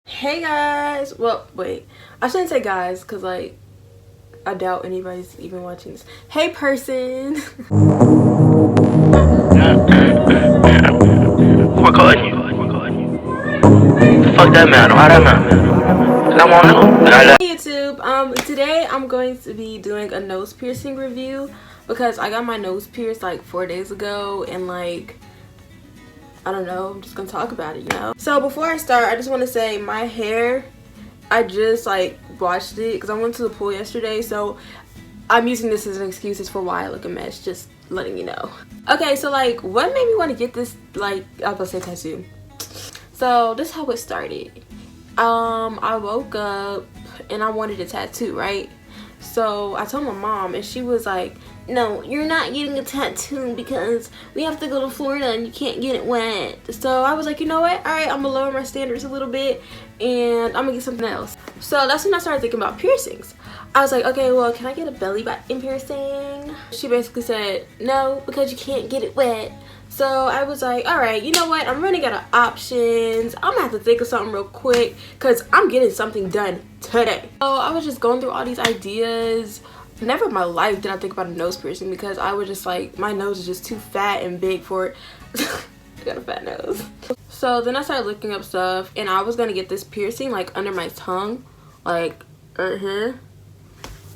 Hey guys, well wait, I shouldn't say guys because like I doubt anybody's even watching this. Hey person. Recording you. Fuck that man. Why that man? Cause I want to. Hey YouTube, today I'm going to be doing a nose piercing review because I got my nose pierced like 4 days ago and like I don't know, I'm just gonna talk about it, you know. So before I start, I just want to say my hair, I just like washed it because I went to the pool yesterday, so I'm using this as an excuse as for why I look a mess, just letting you know. Okay, so like what made me want to get this, like I was gonna say tattoo. So this is how it started. I woke up and I wanted a tattoo, right? So I told my mom and she was like, no, you're not getting a tattoo because we have to go to Florida and you can't get it wet. So I was like, you know what? Alright, I'm gonna lower my standards a little bit and I'm gonna get something else. So that's when I started thinking about piercings. I was like, okay, well, can I get a belly button piercing? She basically said, no, because you can't get it wet. So I was like, alright, you know what? I'm running out of options. I'm gonna have to think of something real quick because I'm getting something done today. So I was just going through all these ideas. Never in my life did I think about a nose piercing because I was just like, my nose is just too fat and big for it. I got a fat nose. So then I started looking up stuff and I was gonna get this piercing like under my tongue, like right here.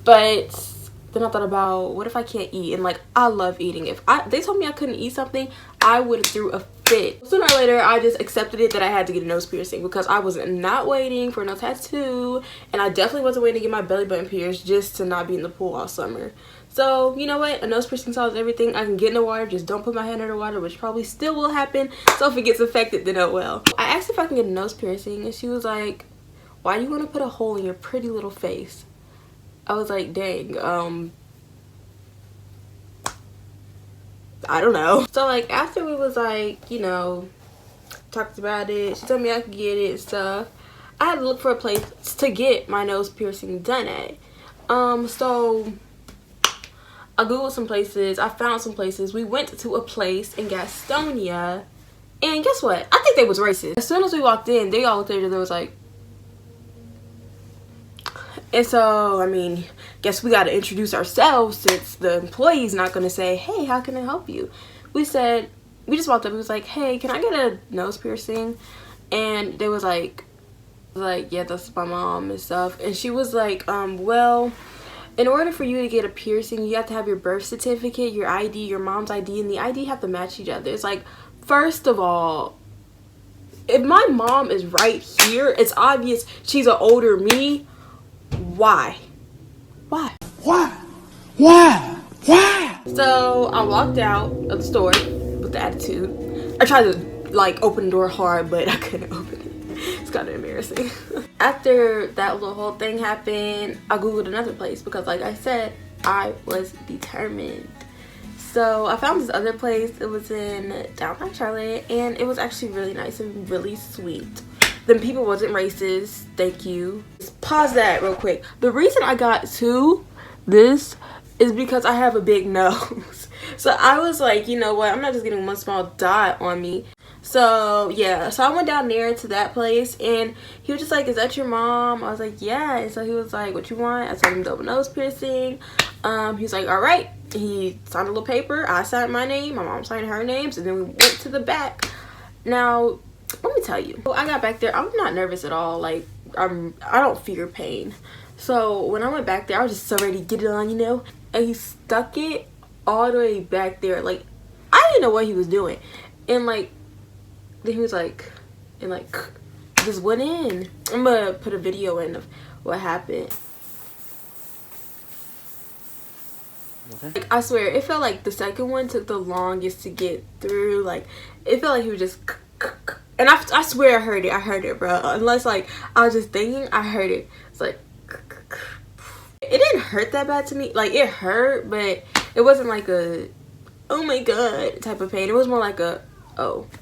But then I thought about, what if I can't eat? And like, I love eating. If they told me I couldn't eat something, I would have threw a fit. Sooner or later, I just accepted it that I had to get a nose piercing because I was not waiting for no tattoo. And I definitely wasn't waiting to get my belly button pierced just to not be in the pool all summer. So, you know what? A nose piercing solves everything. I can get in the water, just don't put my hand under the water, which probably still will happen. So if it gets infected, then oh well. I asked if I can get a nose piercing and she was like, why do you want to put a hole in your pretty little face? I was like, dang, I don't know. So like after we was like, you know, talked about it, she told me I could get it and stuff. I had to look for a place to get my nose piercing done at. So I googled some places, I found some places. We went to a place in Gastonia and guess what? I think they was racist. As soon as we walked in, they all looked at each other and was like, and so, I mean, guess we got to introduce ourselves since the employee's not going to say, hey, how can I help you? We just walked up. We was like, hey, can I get a nose piercing? And they was like, yeah, that's my mom and stuff. And she was like, well, in order for you to get a piercing, you have to have your birth certificate, your ID, your mom's ID, and the ID have to match each other. It's like, first of all, if my mom is right here, it's obvious she's an older me. Why? So I walked out of the store with the attitude. I tried to like open the door hard, but I couldn't open it. It's kind of embarrassing. After that little whole thing happened, I googled another place because like I said, I was determined. So I found this other place. It was in downtown Charlotte and it was actually really nice and really sweet. The people wasn't racist. Thank you. Just pause that real quick. The reason I got to this is because I have a big nose. So I was like, you know what? I'm not just getting one small dot on me. So yeah, so I went down there to that place and he was just like, is that your mom? I was like, yeah. And so he was like, what you want? I told him double nose piercing. He was like, all right. He signed a little paper. I signed my name. My mom signed her names. And then we went to the back. Now, let me tell you, I got back there. I'm not nervous at all. Like I don't fear pain. So when I went back there, I was just so ready to get it on, you know. And he stuck it all the way back there. Like I didn't know what he was doing. And like then he was like, and like just went in. I'm gonna put a video in of what happened. Okay. Like I swear, it felt like the second one took the longest to get through. Like it felt like he was just. And I swear I heard it, bro. Unless like I was just thinking, I heard it. It's like it didn't hurt that bad to me. Like it hurt, but it wasn't like a oh my god type of pain. It was more like a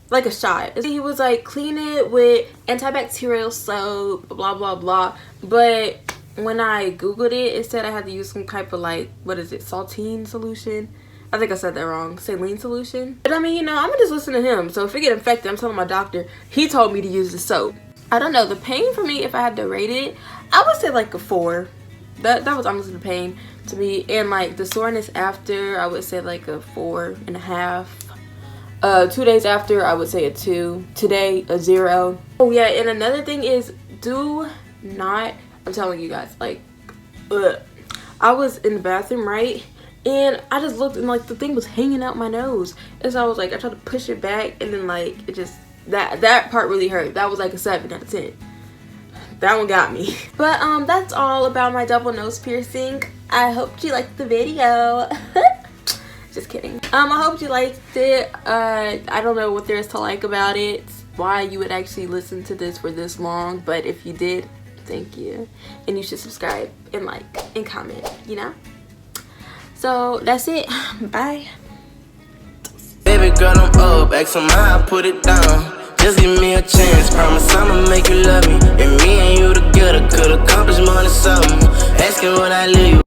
like a shot. He was like, clean it with antibacterial soap, blah blah blah. But when I googled it, it said I had to use some type of like, what is it, saltine solution. I think I said that wrong. Saline solution. But I mean, you know, I'm gonna just listen to him. So if I get infected, I'm telling my doctor. He told me to use the soap. I don't know, the pain for me, if I had to rate it, I would say like a 4. That was honestly the pain to me. And like the soreness after, I would say like a 4.5. 2 days after, I would say a 2. Today, a 0. Oh yeah, and another thing is, do not, I'm telling you guys, like, I was in the bathroom, right? And I just looked and like the thing was hanging out my nose. And so I was like, I tried to push it back, and then like it just, that part really hurt. That was like a 7 out of 10. That one got me. But that's all about my double nose piercing. I hope you liked the video. Just kidding. I hope you liked it. I don't know what there is to like about it, why you would actually listen to this for this long, but if you did, thank you. And you should subscribe and like and comment, you know? So that's it. Bye. Baby girl, I'm up, ask them how I put it down. Just give me a chance, promise I'ma make you love me. And me and you together could accomplish more than something. Asking what I live.